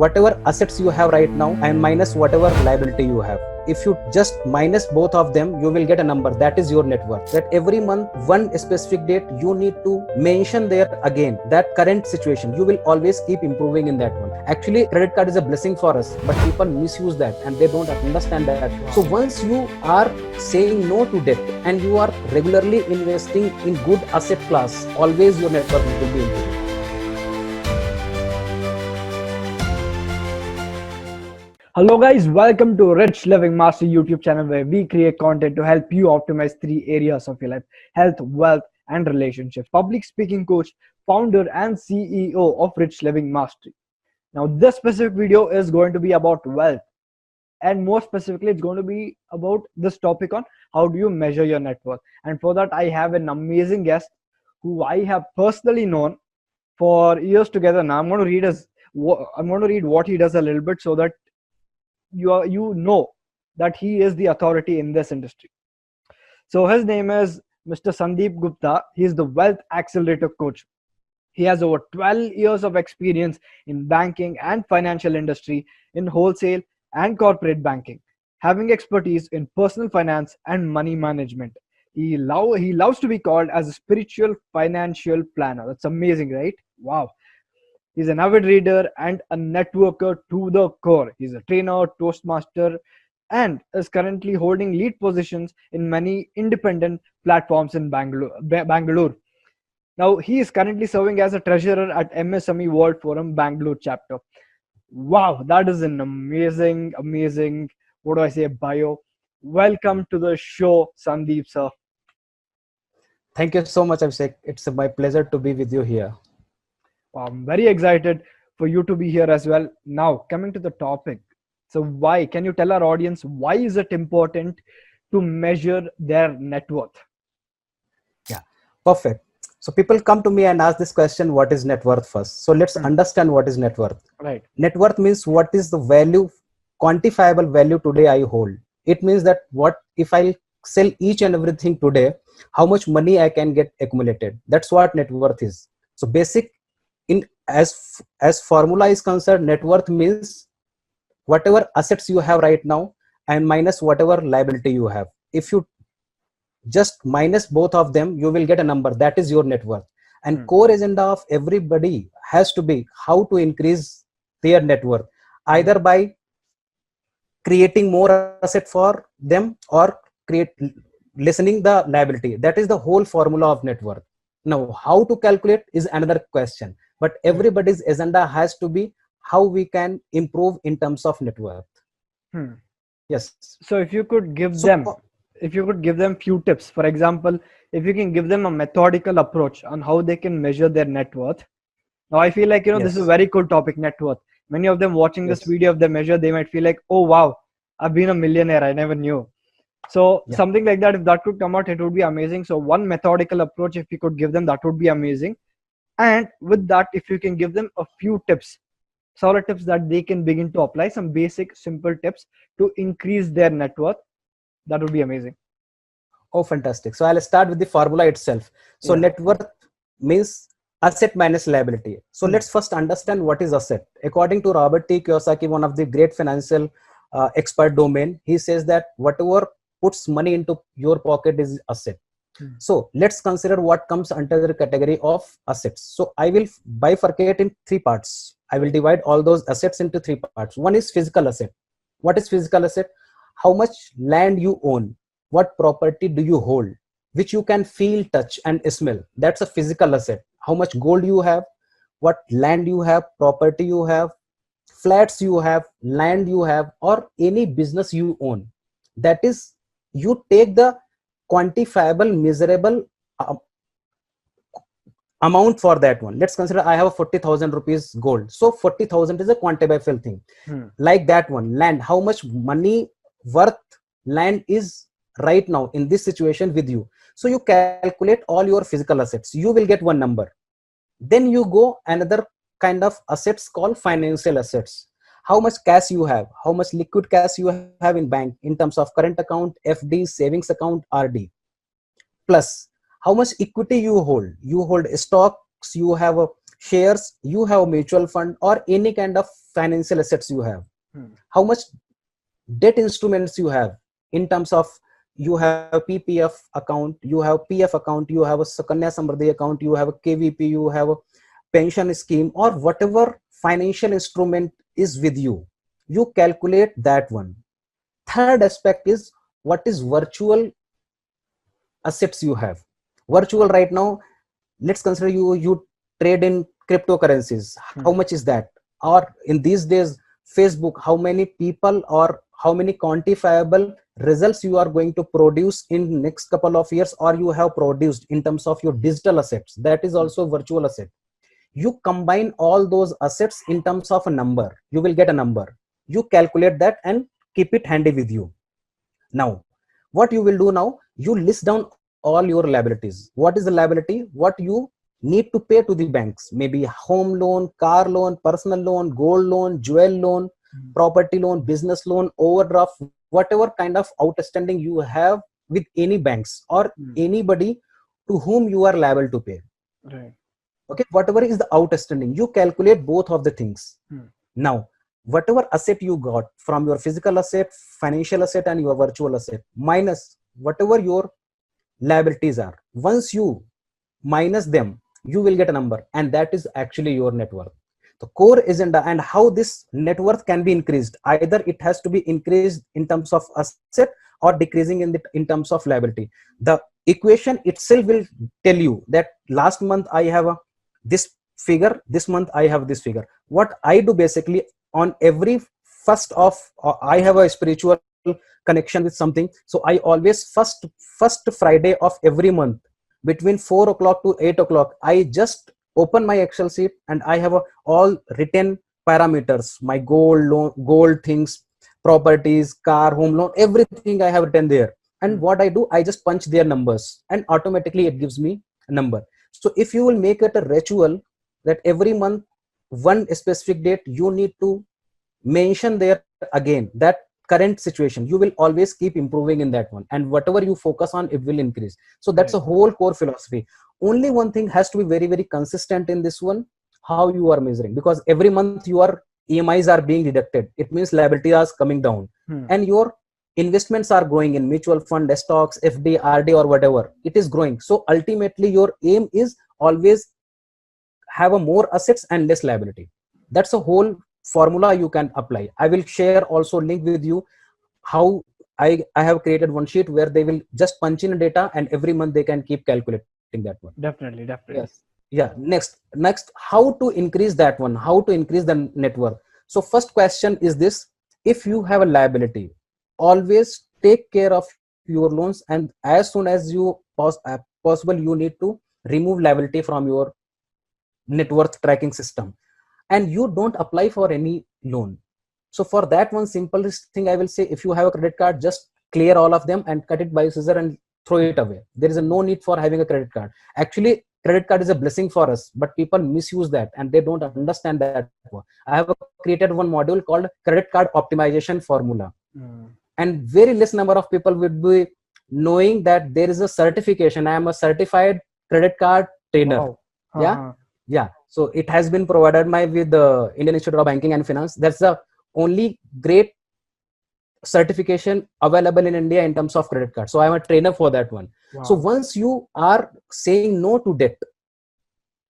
whatever assets you have right now and minus whatever liability you have. If you just minus both of them, you will get a number that is your net worth. That every month, one specific date, you need to mention there again that current situation. You will always keep improving in that one. Actually, credit card is a blessing for us, but people misuse that and they don't understand that. So once you are saying no to debt and you are regularly investing in good asset class, always your net worth will be improving. Hello guys, welcome to Rich Living Master YouTube channel where we create content to help you optimize three areas of your life: health, wealth and relationships. Public speaking coach, founder and CEO of Rich Living Mastery. Now this specific video is going to be about wealth, and more specifically it's going to be about this topic on how do you measure your net worth. And for that I have an amazing guest who I have personally known for years together. Now I'm going to read what he does a little bit so that you know that he is the authority in this industry. So his name is Mr. Sandeep Gupta. He is the Wealth Accelerator Coach. He has over 12 years of experience in banking and financial industry, in wholesale and corporate banking, having expertise in personal finance and money management. He loves to be called as a spiritual financial planner. That's amazing, right? Wow. He's an avid reader and a networker to the core. He's a trainer, toastmaster, and is currently holding lead positions in many independent platforms in Bangalore. Now, he is currently serving as a treasurer at MSME World Forum Bangalore chapter. Wow, that is an amazing, what do I say, bio. Welcome to the show, Sandeep, sir. Thank you so much, Abhishek. It's my pleasure to be with you here. I'm very excited for you to be here as well. Now, coming to the topic. So why, can you tell our audience, why is it important to measure their net worth? Yeah, perfect. So people come to me and ask this question, what is net worth first? So let's understand what is net worth. Right. Net worth means what is the value, quantifiable value today I hold. It means that what if I sell each and everything today, how much money I can get accumulated. That's what net worth is. So basic in as formula is concerned, net worth means whatever assets you have right now and minus whatever liability you have. If you just minus both of them, you will get a number that is your net worth. And core agenda of everybody has to be how to increase their net worth, either by creating more asset for them or lessening the liability. That is the whole formula of net worth. Now how to calculate is another question, but everybody's agenda has to be how we can improve in terms of net worth. Yes. So if you could give them few tips, for example, if you can give them a methodical approach on how they can measure their net worth. Now I feel like, this is a very cool topic, net worth. Many of them watching this video, if they measure, they might feel like, oh wow, I've been a millionaire, I never knew. So something like that, if that could come out, it would be amazing. So one methodical approach, if you could give them, that would be amazing. And with that, if you can give them a few tips, solid tips that they can begin to apply, some basic simple tips to increase their net worth, that would be amazing. Oh, fantastic. So I'll start with the formula itself. So net worth means asset minus liability. So let's first understand what is asset. According to Robert T. Kiyosaki, one of the great financial expert domain, he says that whatever puts money into your pocket is asset. So let's consider what comes under the category of assets. So I will bifurcate in three parts. I will divide all those assets into three parts. One is physical asset. What is physical asset? How much land you own, what property do you hold, which you can feel, touch and smell. That's a physical asset. How much gold you have, what land you have, property you have, flats you have, land you have, or any business you own. That is, you take the quantifiable, measurable amount for that one. Let's consider I have a 40,000 rupees gold. So 40,000 is a quantifiable thing. Like that one, land, how much money worth land is right now in this situation with you. So you calculate all your physical assets, you will get one number. Then you go another kind of assets called financial assets. How much cash you have, how much liquid cash you have in bank in terms of current account, FD, savings account, RD. Plus how much equity you hold. You hold stocks, you have shares, you have mutual fund or any kind of financial assets you have, Hmm. how much debt instruments you have, in terms of you have ppf account, you have pf account, you have a sakanya samriddhi account, you have a kvp, you have a pension scheme, or whatever financial instrument is with you, you calculate that one. Third aspect is what is virtual assets you have. Virtual right now, let's consider you trade in cryptocurrencies. How Hmm. much is that? Or in these days, Facebook, how many people or how many quantifiable results you are going to produce in next couple of years, or you have produced in terms of your digital assets, that is Hmm. also virtual asset. You combine all those assets in terms of a number, you will get a number. You calculate that and keep it handy with you. Now what you will do, now you list down all your liabilities. What is the liability? What you need to pay to the banks, maybe home loan, car loan, personal loan, gold loan, jewel loan, Hmm. property loan, business loan, overdraft, whatever kind of outstanding you have with any banks or Hmm. anybody to whom you are liable to pay. Right. Okay, whatever is the outstanding, you calculate both of the things. Hmm. Now whatever asset you got from your physical asset, financial asset, and your virtual asset, minus whatever your liabilities are, once you minus them, you will get a number, and that is actually your net worth. The core agenda and how this net worth can be increased, either it has to be increased in terms of asset or decreasing in terms of liability. The equation itself will tell you that last month I have a this figure, this month I have this figure. What I do basically, on every first of I have a spiritual connection with something, so I always first Friday of every month between 4 o'clock to 8 o'clock, I just open my Excel sheet and I have all written parameters, my gold loan, gold things, properties, car, home loan, everything I have written there. And Hmm. what I do, I just punch their numbers and automatically it gives me a number. So if you will make it a ritual that every month, one specific date, you need to mention there again that current situation, you will always keep improving in that one, and whatever you focus on, it will increase. So that's Right. a whole core philosophy. Only one thing has to be very very consistent in this one, how you are measuring, because every month your emis are being deducted, it means liability is coming down, Hmm. and your investments are growing in mutual fund, stocks, fd, rd, or whatever, it is growing. So ultimately your aim is always have a more assets and less liability. That's a whole formula you can apply. I will share also link with you how I have created one sheet where they will just punch in data and every month they can keep calculating that one. Definitely. Yes. Definitely. Yeah, next how to increase that one, how to increase the net worth. So first question is this: if you have a liability, always take care of your loans, and as soon as you possible, you need to remove liability from your net worth tracking system, and you don't apply for any loan. So for that one simplest thing, I will say, if you have a credit card, just clear all of them and cut it by scissor and throw it away. There is a no need for having a credit card. Actually credit card is a blessing for us, but people misuse that and they don't understand that. I have created one module called credit card optimization formula, Hmm. and very less number of people would be knowing that there is a certification. I am a certified credit card trainer. Wow. Yeah, Uh-huh. yeah. So it has been provided by with the Indian Institute of Banking and Finance. That's the only great certification available in India in terms of credit card. So I'm a trainer for that one. So Wow. once you are saying no to debt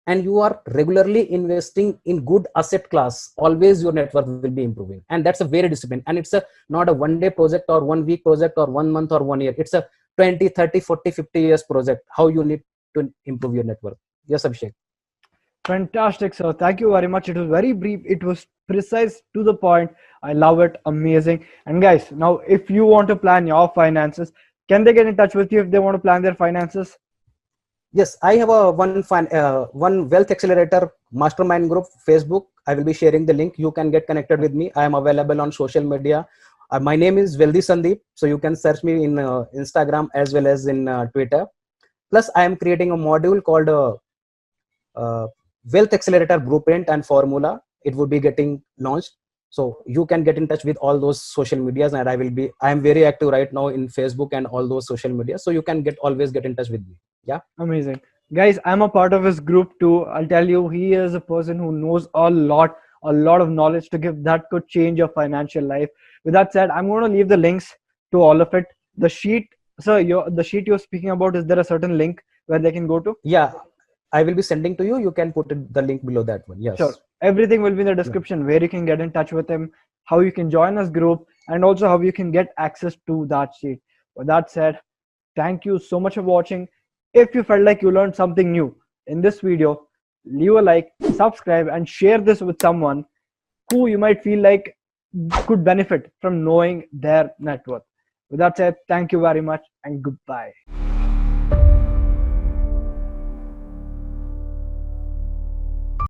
and you are regularly investing in good asset class, always your net worth will be improving. And that's a very discipline. And it's a not a one day project or 1 week project or 1 month or 1 year. It's a 20, 30, 40, 50 years project, how you need to improve your net worth. Yes, Abhishek. Fantastic, sir. Thank you very much. It was very brief. It was precise to the point. I love it. Amazing. And guys, now if you want to plan your finances, can they get in touch with you if they want to plan their finances? Yes, I have a one wealth accelerator mastermind group Facebook. I will be sharing the link. You can get connected with me. I am available on social media. My name is Veldi Sandeep, so you can search me in Instagram as well as in Twitter. Plus, I am creating a module called uh, Wealth Accelerator Blueprint and Formula. It would be getting launched, so you can get in touch with all those social medias, and I am very active right now in Facebook and all those social media, so you can get always get in touch with me. Yeah. Amazing. Guys, I'm a part of his group too. I'll tell you, he is a person who knows a lot a lot of knowledge to give that could change your financial life. With that said, I'm going to leave the links to all of it. The sheet, sir, the sheet you're speaking about, is there a certain link where they can go to? Yeah, I will be sending to you. You can put the link below that one. Sure. Yes. Everything will be in the Yeah. description where you can get in touch with him, how you can join his group, and also how you can get access to that sheet. With that said, thank you so much for watching. If you felt like you learned something new in this video, leave a like, subscribe, and share this with someone who you might feel like could benefit from knowing their net worth. With that said, thank you very much and goodbye.